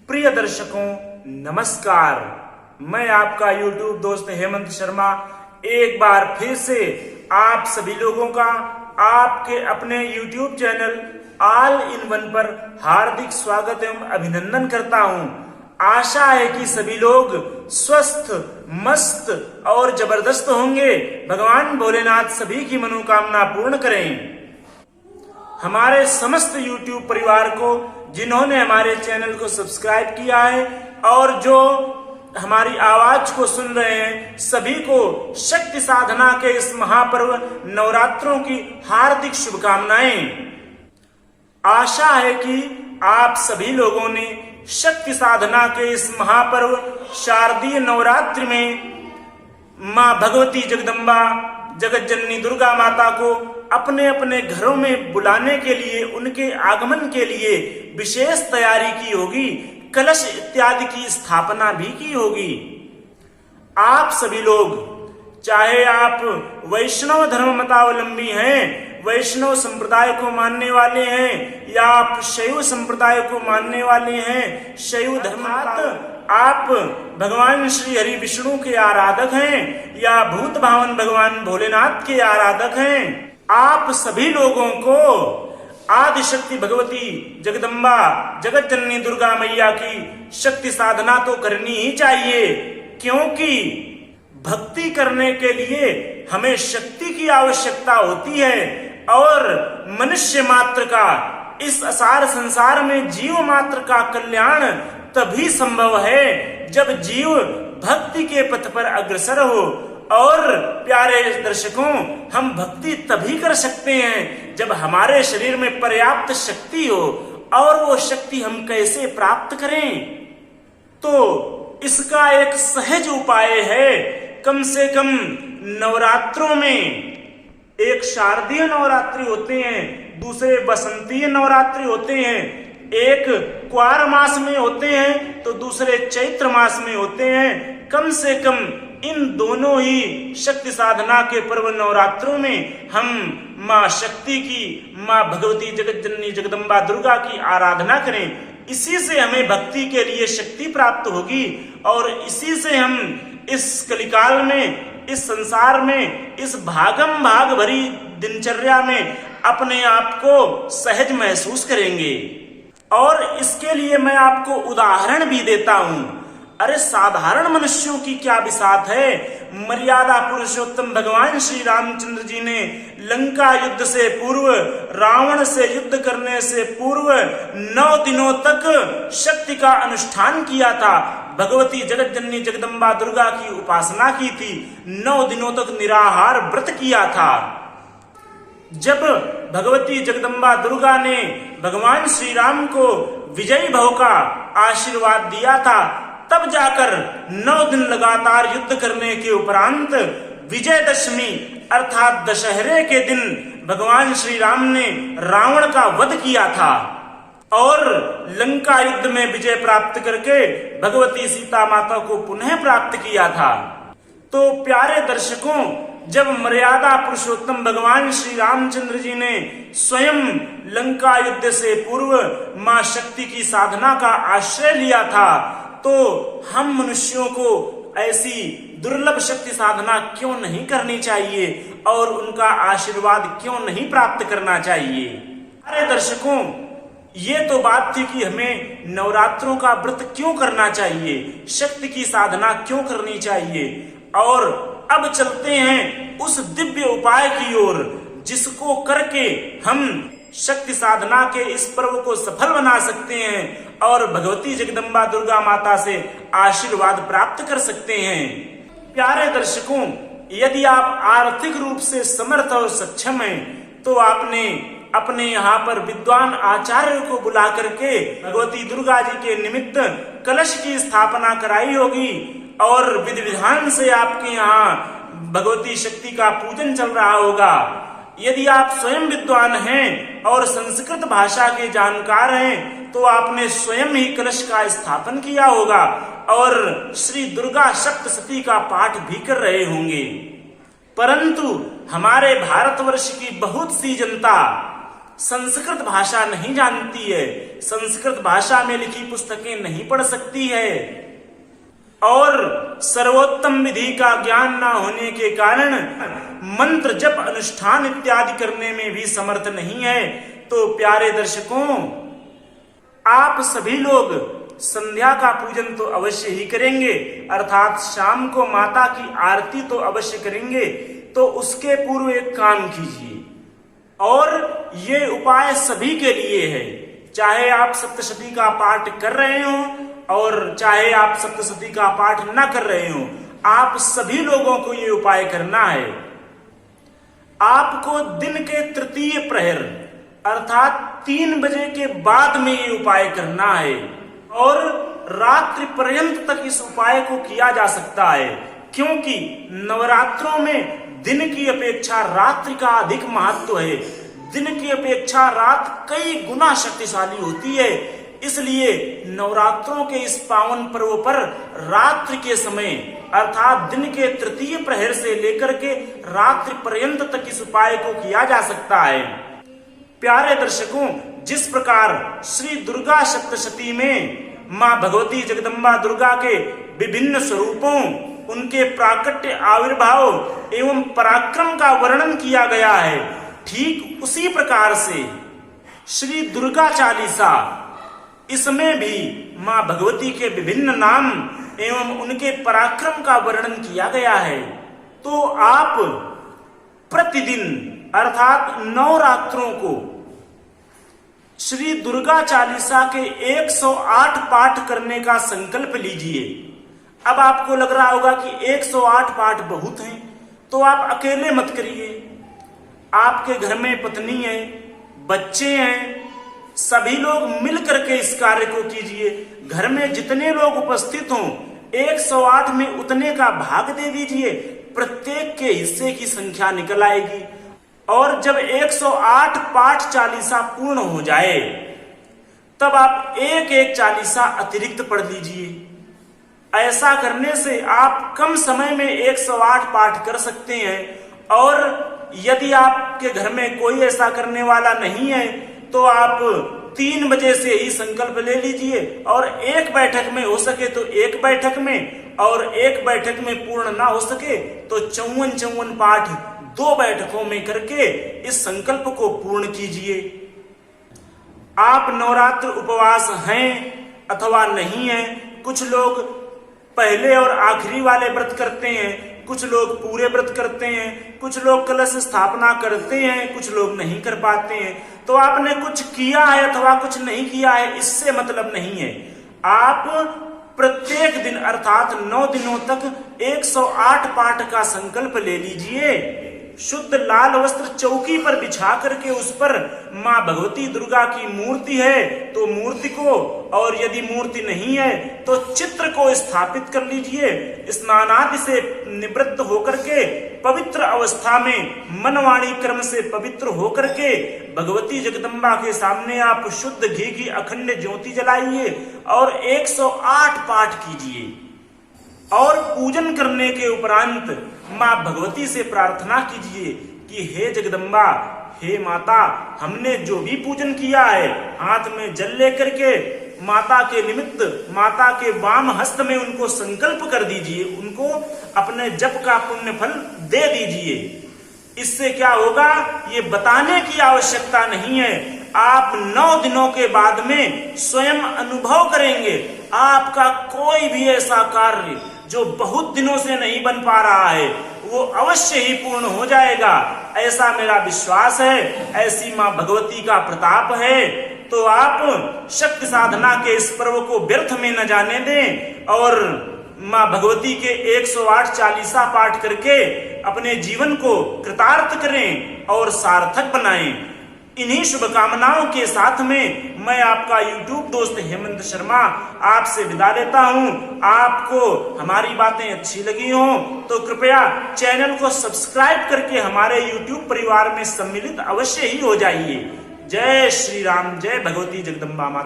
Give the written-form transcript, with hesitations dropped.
प्रिय दर्शकों नमस्कार। मैं आपका YouTube दोस्त हेमंत शर्मा एक बार फिर से आप सभी लोगों का आपके अपने YouTube channel all in one पर हार्दिक स्वागत एवं अभिनंदन करता हूं। आशा है कि सभी लोग स्वस्थ, मस्त और जबरदस्त होंगे। भगवान भोलेनाथ सभी की मनोकामना पूर्ण करें। हमारे समस्त YouTube परिवार को, जिन्होंने हमारे चैनल को सब्सक्राइब किया है और जो हमारी आवाज को सुन रहे हैं, सभी को शक्ति साधना के इस महापर्व नवरात्रों की हार्दिक शुभकामनाएं। आशा है कि आप सभी लोगों ने शक्ति साधना के इस महापर्व शारदीय नवरात्रि में मां भगवती जगदम्बा जगत जननी दुर्गा माता को अपने अपने घरों में बुलाने के लिए, उनके आगमन के लिए विशेष तैयारी की होगी। कलश इत्यादि की स्थापना भी की होगी। आप सभी लोग, चाहे आप वैष्णव धर्म मतावलंबी हैं, वैष्णव संप्रदाय को मानने वाले हैं, या आप शैव संप्रदाय को मानने वाले हैं, शैव धर्म, आप भगवान श्री हरि विष्णु के आराधक हैं या भूत भावन भगवान भोलेनाथ के आराधक हैं, आप सभी लोगों को आदि शक्ति भगवती जगदम्बा जगत जननी दुर्गा मैया की शक्ति साधना तो करनी ही चाहिए, क्योंकि भक्ति करने के लिए हमें शक्ति की आवश्यकता होती है। और मनुष्य मात्र का, इस असार संसार में जीव मात्र का कल्याण तभी संभव है जब जीव भक्ति के पथ पर अग्रसर हो। और प्यारे दर्शकों, हम भक्ति तभी कर सकते हैं जब हमारे शरीर में पर्याप्त शक्ति हो। और वो शक्ति हम कैसे प्राप्त करें? तो इसका एक सहज उपाय है। कम से कम नवरात्रों में, एक शारदीय नवरात्रि होते हैं, दूसरे बसंतीय नवरात्रि होते हैं, एक क्वार मास में होते हैं तो दूसरे चैत्र मास में होते हैं। कम से कम इन दोनों ही शक्ति साधना के पर्व नवरात्रों में हम माँ शक्ति की, माँ भगवती जगत जननी जगदम्बा दुर्गा की आराधना करें। इसी से हमें भक्ति के लिए शक्ति प्राप्त होगी और इसी से हम इस कलिकाल में, इस संसार में, इस भागम भाग भरी दिनचर्या में अपने आप को सहज महसूस करेंगे। और इसके लिए मैं आपको उदाहरण भी देता हूं। अरे साधारण मनुष्यों की क्या बिसात है। मर्यादा पुरुषोत्तम भगवान श्री रामचंद्र जी ने लंका युद्ध से पूर्व, रावण से युद्ध करने से पूर्व 9 दिनों तक शक्ति का अनुष्ठान किया था। भगवती जगत जननी जगदम्बा दुर्गा की उपासना की थी। 9 दिनों तक निराहार व्रत किया था। जब भगवती जगदम्बा दुर्गा ने भगवान श्री राम को विजयी भव का आशीर्वाद दिया था, तब जाकर 9 दिन लगातार युद्ध करने के उपरांत विजयदशमी अर्थात दशहरे के दिन भगवान श्री राम ने रावण का वध किया था और लंका युद्ध में विजय प्राप्त करके भगवती सीता माता को पुनः प्राप्त किया था। तो प्यारे दर्शकों, जब मर्यादा पुरुषोत्तम भगवान श्री रामचंद्र जी ने स्वयं लंका युद्ध से पूर्व मां शक्ति की साधना का आश्रय लिया था, तो हम मनुष्यों को ऐसी दुर्लभ शक्ति साधना क्यों नहीं करनी चाहिए और उनका आशीर्वाद क्यों नहीं प्राप्त करना चाहिए? अरे दर्शकों, ये तो बात थी कि हमें नवरात्रों का व्रत क्यों करना चाहिए, शक्ति की साधना क्यों करनी चाहिए। और अब चलते हैं उस दिव्य उपाय की ओर जिसको करके हम शक्ति साधना के इस पर्व को सफल बना सकते हैं और भगवती जगदम्बा दुर्गा माता से आशीर्वाद प्राप्त कर सकते हैं। प्यारे दर्शकों, यदि आप आर्थिक रूप से समर्थ और सक्षम हैं तो आपने अपने यहाँ पर विद्वान आचार्य को बुला करके भगवती दुर्गा जी के निमित्त कलश की स्थापना कराई होगी और विधि विधान से आपके यहाँ भगवती शक्ति का पूजन चल रहा होगा। यदि आप स्वयं विद्वान हैं और संस्कृत भाषा के जानकार हैं तो आपने स्वयं ही कलश का स्थापन किया होगा और श्री दुर्गा सप्तशती का पाठ भी कर रहे होंगे। परंतु हमारे भारतवर्ष की बहुत सी जनता संस्कृत भाषा नहीं जानती है, संस्कृत भाषा में लिखी पुस्तकें नहीं पढ़ सकती है और सर्वोत्तम विधि का ज्ञान ना होने के कारण मंत्र जप अनुष्ठान इत्यादि करने में भी समर्थ नहीं है, तो प्यारे दर्शकों, आप सभी लोग संध्या का पूजन तो अवश्य ही करेंगे, अर्थात शाम को माता की आरती तो अवश्य करेंगे। तो उसके पूर्व एक काम कीजिए, और ये उपाय सभी के लिए है, चाहे आप सप्तशती का पाठ कर रहे हो और चाहे आप सप्तशती का पाठ ना कर रहे हो, आप सभी लोगों को ये उपाय करना है। आपको दिन के तृतीय प्रहर अर्थात 3 बजे के बाद में ये उपाय करना है, और रात्रि पर्यंत तक इस उपाय को किया जा सकता है, क्योंकि नवरात्रों में दिन की अपेक्षा रात्रि का अधिक महत्व है। दिन की अपेक्षा रात कई गुना शक्तिशाली होती है, इसलिए नवरात्रों के इस पावन पर्व पर रात्रि के समय अर्थात दिन के तृतीय प्रहर से लेकर के रात्रि पर्यंत तक इस उपाय को किया जा सकता है। प्यारे दर्शकों, जिस प्रकार श्री दुर्गा सप्तशती में मां भगवती जगदम्बा दुर्गा के विभिन्न स्वरूपों, उनके प्राकट्य आविर्भाव एवं पराक्रम का वर्णन किया गया है, ठीक उसी प्रकार से श्री दुर्गा चालीसा, इसमें भी मां भगवती के विभिन्न नाम एवं उनके पराक्रम का वर्णन किया गया है। तो आप प्रतिदिन अर्थात 9 रात्रों को श्री दुर्गा चालीसा के 108 पाठ करने का संकल्प लीजिए। अब आपको लग रहा होगा कि 108 पाठ बहुत हैं, तो आप अकेले मत करिए, आपके घर में पत्नी है, बच्चे हैं, सभी लोग मिल करके इस कार्य को कीजिए। घर में जितने लोग उपस्थित हों 108 में उतने का भाग दे दीजिए, प्रत्येक के हिस्से की संख्या निकल आएगी। और जब 108 पाठ चालीसा पूर्ण हो जाए, तब आप एक चालीसा अतिरिक्त पढ़ लीजिए। ऐसा करने से आप कम समय में 108 पाठ कर सकते हैं। और यदि आपके घर में कोई ऐसा करने वाला नहीं है, तो आप 3 बजे से ही संकल्प ले लीजिए, और एक बैठक में हो सके तो एक बैठक में, और एक बैठक में पूर्ण ना हो सके तो 54 पाठ 2 बैठकों में करके इस संकल्प को पूर्ण कीजिए। आप नवरात्र उपवास हैं अथवा नहीं हैं, कुछ लोग पहले और आखिरी वाले व्रत करते हैं, कुछ लोग पूरे व्रत करते हैं, कुछ लोग कलश स्थापना करते हैं, कुछ लोग नहीं कर पाते हैं। तो आपने कुछ किया है अथवा कुछ नहीं किया है, इससे मतलब नहीं है। आप प्रत्येक दिन अर्थात 9 दिनों तक 108 पाठ का संकल्प ले लीजिए। शुद्ध लाल वस्त्र चौकी पर बिछा करके उस पर मां भगवती दुर्गा की मूर्ति है तो मूर्ति को, और यदि मूर्ति नहीं है तो चित्र को स्थापित कर लीजिए। स्नानादि से निवृत्त होकर के पवित्र अवस्था में मनवाणी क्रम से पवित्र होकर के भगवती जगदम्बा के सामने आप शुद्ध घी की अखंड ज्योति जलाइए और 108 पाठ कीजिए। और पूजन करने के उपरांत मां भगवती से प्रार्थना कीजिए कि हे जगदम्बा, हे माता, हमने जो भी पूजन किया है, हाथ में जल लेकर के माता के निमित्त माता के वाम हस्त में उनको संकल्प कर दीजिए, उनको अपने जप का पुण्य फल दे दीजिए। इससे क्या होगा ये बताने की आवश्यकता नहीं है, आप 9 दिनों के बाद में स्वयं अनुभव करेंगे आपका कोई भी ऐसा कार्य जो बहुत दिनों से नहीं बन पा रहा है वो अवश्य ही पूर्ण हो जाएगा, ऐसा मेरा विश्वास है, ऐसी मां भगवती का प्रताप है। तो आप शक्ति साधना के इस पर्व को व्यर्थ में न जाने दें और मां भगवती के 108 चालीसा पाठ करके अपने जीवन को कृतार्थ करें और सार्थक बनाएं। इन्हीं शुभकामनाओं के साथ में मैं आपका YouTube दोस्त हेमंत शर्मा आपसे विदा लेता हूं। आपको हमारी बातें अच्छी लगी हो तो कृपया चैनल को सब्सक्राइब करके हमारे YouTube परिवार में सम्मिलित अवश्य ही हो जाइए। जय श्री राम, जय भगवती जगदम्बा माता।